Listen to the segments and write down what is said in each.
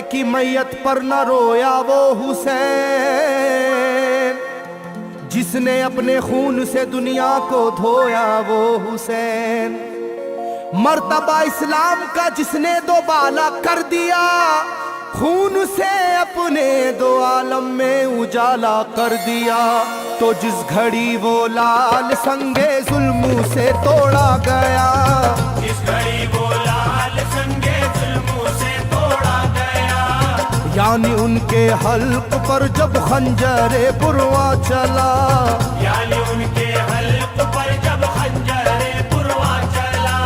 की मैयत पर न रोया वो हुसैन, जिसने अपने खून से दुनिया को धोया वो हुसैन। मर्तबा इस्लाम का जिसने दोबाला कर दिया, खून से अपने दो आलम में उजाला कर दिया। तो जिस घड़ी वो लाल संगे जुल्मों से तोड़ा गया, जिस घड़ी वो लाल संगे जुल्मों से तोड़ा गया, यानी उनके हल्क पर जब खंजरे पुरवा चला, यानी उनके हल्क पर जब खंजरे पुरवा चला,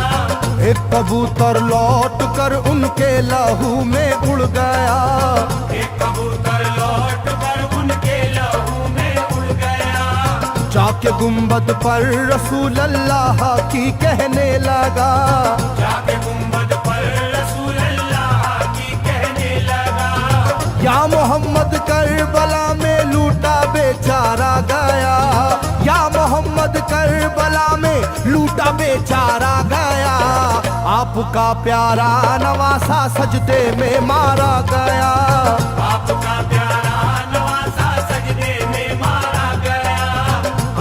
एक कबूतर लौट कर उनके लहू में उड़ गया, एक कबूतर लौट कर उनके लहू में उड़ गया, जाके गुंबद पर रसूल अल्लाह की कहने लगा, जाके गुंबद पर रसूल अल्लाह की कहने लगा, या मोहम्मद करबला में लूटा बेचारा गया, या मोहम्मद करबला में लूटा बेचारा गया। आपका प्यारा नवासा सजदे में मारा गया, आपका प्यारा नवासा सजदे में मारा गया,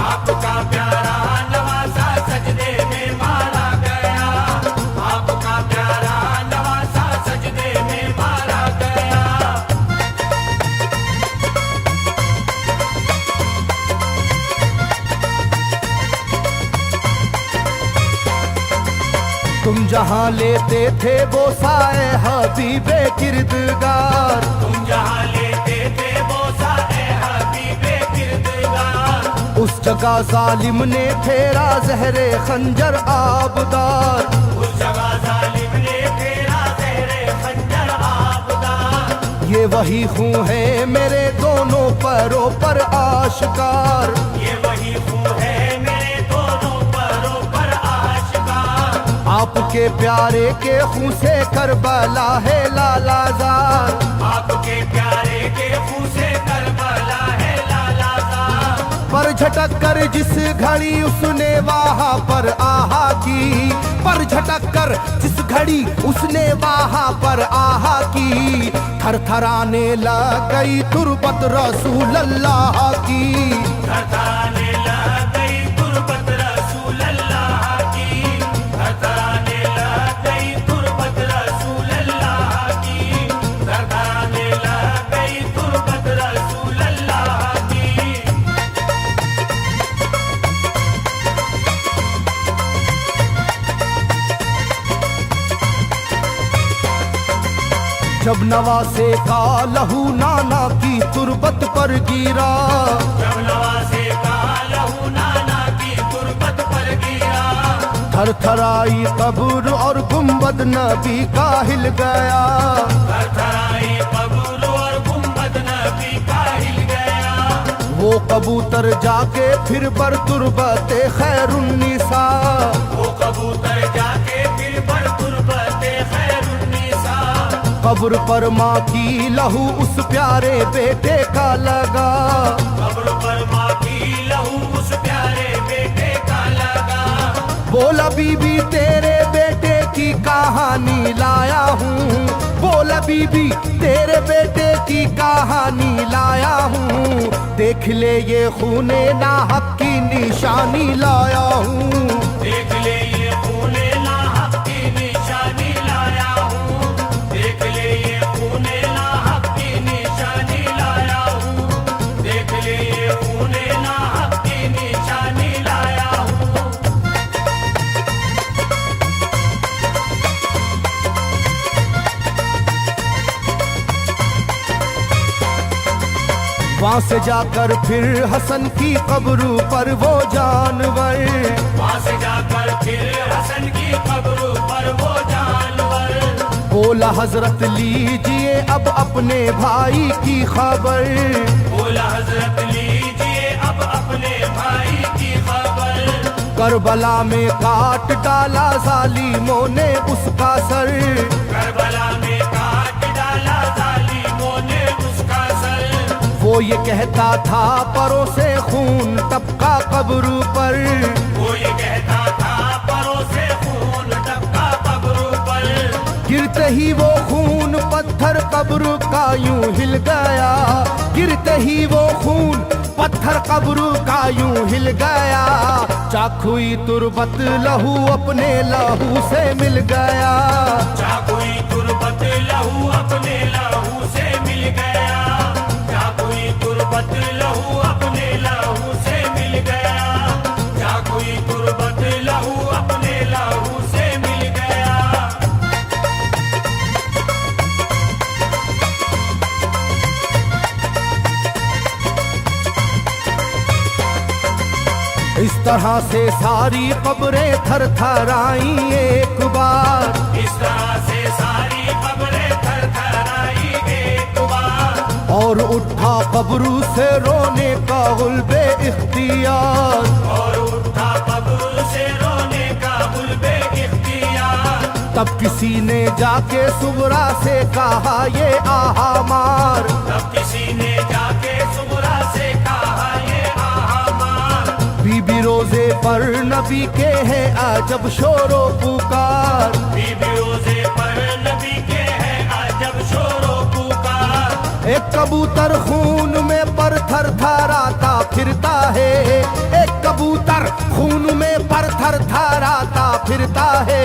आपका प्यारा नवासा सजदे में मारा गया, आपका प्यारा नवासा सजदे में मारा गया। तुम जहाँ लेते थे वो साए हबीबे किरदगार, तुम जहाँ लेते थे वो साए हबीबे किरदगार, उस जगह जालिम ने फेरा जहरे खंजर आबदार, उस जगह जालिम ने फेरा जहरे खंजर आबदार। ये वही खून है मेरे दोनों पैरों पर आश्कार, ये वही खून है मेरे दोनों पैरों पर आशिकार। आपके प्यारे के खून से करबला है लालाजार, आपके प्यारे के खून से करबला है लालाजार। पर झटक कर जिस घड़ी उसने वहाँ पर आहा की, पर झटक कर जिस घड़ी उसने वहाँ पर आहा की, थरथराने लग गई तुरबत रसूल अल्लाह की, थरथराने लग गई तुरबत रसूल अल्लाह की, थरथराने लग गई तुरबत रसूल अल्लाह की, थरथराने लग गई तुरबत रसूल अल्लाह की। जब नवासे का लहू नाना की तुरबत पर गिरा, जब नवासे का लहू नाना की तुरबत पर गिरा, थरथराई कब्र और गुंबद नबी का हिल गया, थरथराई कब्र और गुंबद नबी का हिल गया। वो कबूतर जाके फिर पर तुरबते खैरुन्निसा, वो कबूतर जाके फिर पर तुरबते खैरुन्निसा, कब्र पर माँ की लहू उस प्यारे बेटे का लगा, कब्र पर माँ की लहू उस प्यारे बेटे का लगा। बोला बीबी तेरे बेटे की कहानी लाया हूँ, बोला बीबी तेरे बेटे की कहानी लाया हूँ, देख ले ये खूने नाहक की निशानी लाया हूँ, देख ले ये खूने नाहक की निशानी लाया हूँ, देख ले ये खूने नाहक की निशानी लाया हूँ, देख ले ये खूने नाहक की निशानी लाया हूँ। वहाँ से जाकर फिर हसन की कब्र पर वो जानवर, वहाँ से जाकर फिर हसन की कब्र पर वो जानवर, बोला हजरत लीजिए अब अपने भाई की खबर, बोला हजरत लीजिए अब अपने भाई की खबर। करबला में काट डाला जालिमों ने उसका सर, करबला में काट डाला जालिमों ने उसका सर। वो ये कहता था परों से खून टपका कब्र पर, वो ये कहता था परों से खून टपका कब्र पर। गिरते ही वो खून पत्थर कब्र का यूं हिल गया, गिरते ही वो खून पत्थर कब्र का यूं हिल गया। चाकुई तुरबत लहू अपने लहू से मिल गया, चाकुई तुरबत लहू अपने लहू से मिल गया, चाकुई तुरबत लहू अपने लहू से मिल गया, चाकुई तुरबत लहू अपने लहू से मिल गया। इस तरह से सारी कब्रें थर थर आई एक बार, इस तरह से सारी कब्रें थर थर आई एक बार, और उठा कब्र से रोने का गुल्बे इख्तियार, और उठा कब्र से रोने का गुल्बे इख्तियार। तब किसी ने जाके सुगरा से कहा ये आहा मार, तब किसी ने जाके सुगरा से कहा ये आहा मार। बीबी रोजे पर नबी के हैं अजब शोरो पुकार, बीबी रोजे पर नबी के हैं अजब शोरो पुकार। एक कबूतर खून में पर थर थराता फिरता है, एक कबूतर खून में पर थर थराता फिरता है,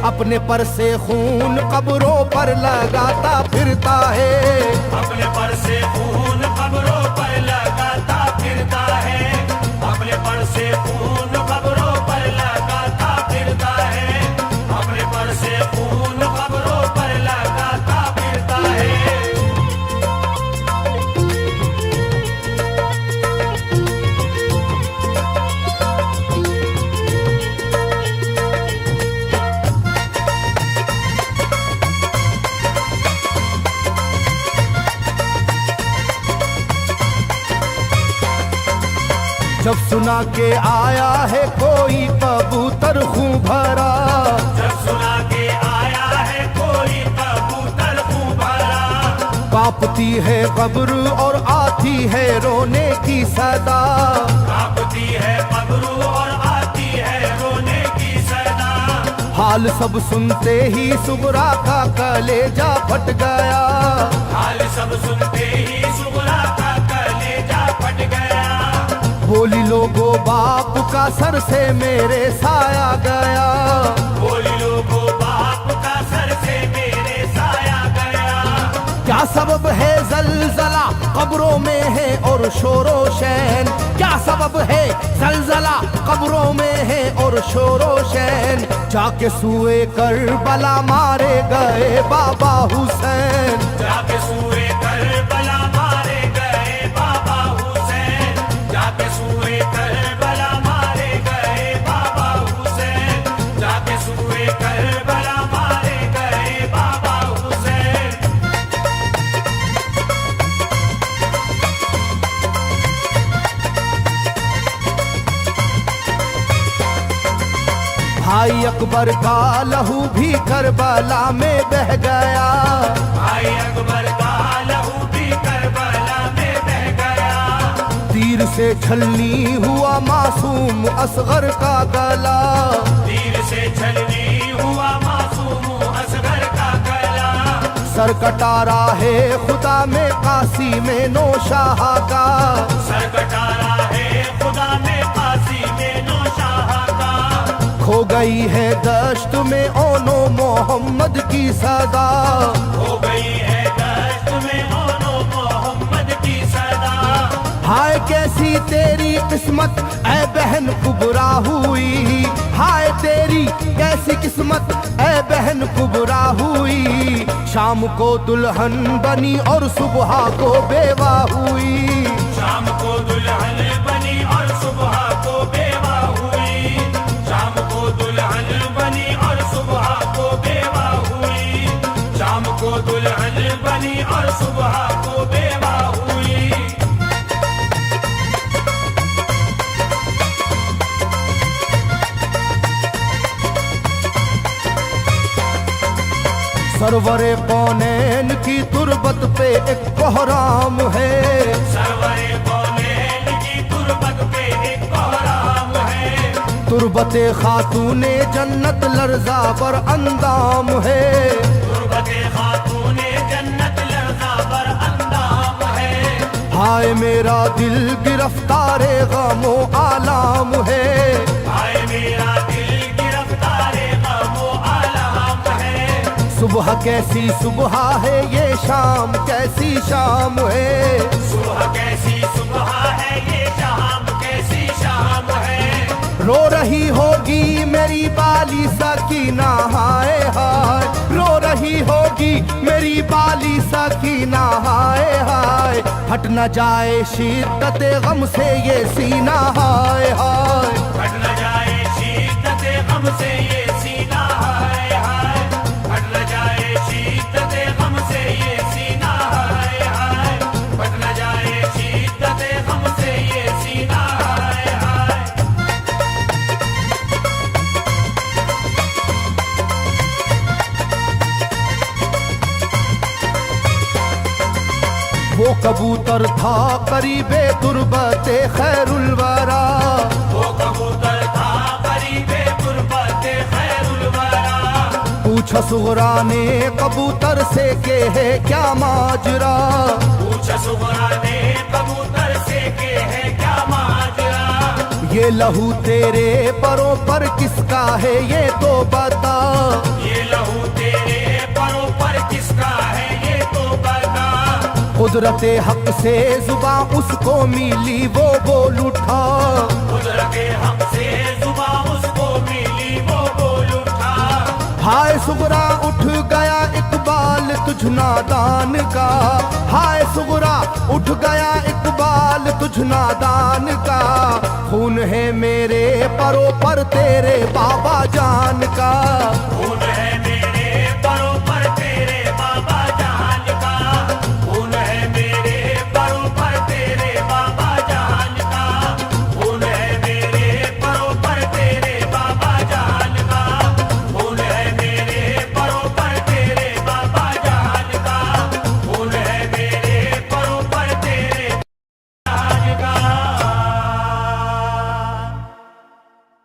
अपने पर से खून कब्रों पर लगाता फिरता है, अपने पर से खून कब्रों पर लगाता फिरता है, अपने पर से खून कब्रों पर लगाता फिरता है, अपने पर से खून कब्रों पर लगाता फिरता है। जब सुना के आया है कोई कबूतर खूं भरा, जब सुना के आया है कोई कबूतर खूं भरा, कांपती है कब्र और आती है रोने की सदा, कांपती है कब्र और आती है रोने की सदा। हाल सब सुनते ही सुगरा का कलेजा फट गया, हाल सब सुनते ही सुगरा का कलेजा फट गया। बोली लोगो बाप का सर से मेरे साया गया, बोली लोगो बाप का सर से मेरे साया गया। क्या सबब है जलजला कब्रों में है और शोरो शैन, क्या सबब है जलजला कब्रों में है और शोरो शैन। जाके सुए करबला मारे गए बाबा हुसैन, जाके सुए करबला मारे गए बाबा हुसैन, जाके सुए करबला मारे गए बाबा हुसैन, जाके सुए करबला मारे गए बाबा हुसैन। भाई अकबर का लहू भी करबला में बह गया, भाई अकबर का लहू भी करबला में बह गया। तीर से छलनी हुआ मासूम असगर का गला, तीर से छलनी हुआ मासूम असगर का गला। सर कटारा है खुदा में काशी में नौशाह का, सर कटारा है खुदा में काशी में नौशाह का। खो गई है दश्त में ओनो मोहम्मद की सदा, हो गई है दश्त में ओनो मोहम्मद की सदा। हाय कैसी तेरी किस्मत ऐ बहन कुबरा हुई, हाय तेरी कैसी किस्मत ऐ बहन कुबरा हुई। शाम को दुल्हन बनी और सुबह को बेवा हुई, शाम को दुल्हन बनी और सुबह को बेवा हुई, शाम को दुल्हन बनी और सुबह को बेवा हुई, शाम को दुल्हन बनी और सुबह को बेवा हुई। सरवरे कौनैन की तुरबत पे एक कोहराम है, सरवरे कौनैन की तुरबत पे एक कोहराम है। तुरबते खातूने जन्नत लर्जा पर अंदाम है, मेरा दिल गिरफ्तारे गमो आलाम है, हाय मेरा दिल गिरफ्तारे गमो आलम है। सुबह कैसी सुबह है ये शाम कैसी शाम है, सुबह कैसी सुबह है ये शाम कैसी शाम है। रो रही होगी मेरी बाली सकीना हाय हाय, रो रही होगी मेरी बाली सकीना हाय हाय, हट न जाए शिद्दत गम से ये सीना हाय हाय, हट न जाए शिद्दत गम से ये सीना हाय हाय, हट न जाए शिद्दत गम से ये सीना हाय हाय, हट न जाए शिद्दत गम से ये सीना हाय हाय। वो कबूतर था करीबे तुरबते खैरुल वरा, वो कबूतर था करीबे तुरबते खैरुल वरा। पूछा सुगरा ने कबूतर से के है क्या माजरा, पूछा सुगरा ने कबूतर से के है क्या माजरा। ये लहू तेरे परों पर किसका है ये तो बता, ये लहू तेरे परों पर किसका है ये तो बता। कुदरते हक से जुबां उसको मिली वो बोल उठा, कुदरते हक से जुबां उसको मिली वो बोल उठा। हाय सुगरा उठ गया इकबाल तुझ नादान का, हाय सुगरा उठ गया इकबाल तुझ नादान का, खून है मेरे परों पर तेरे बाबा जान का, खून है मेरे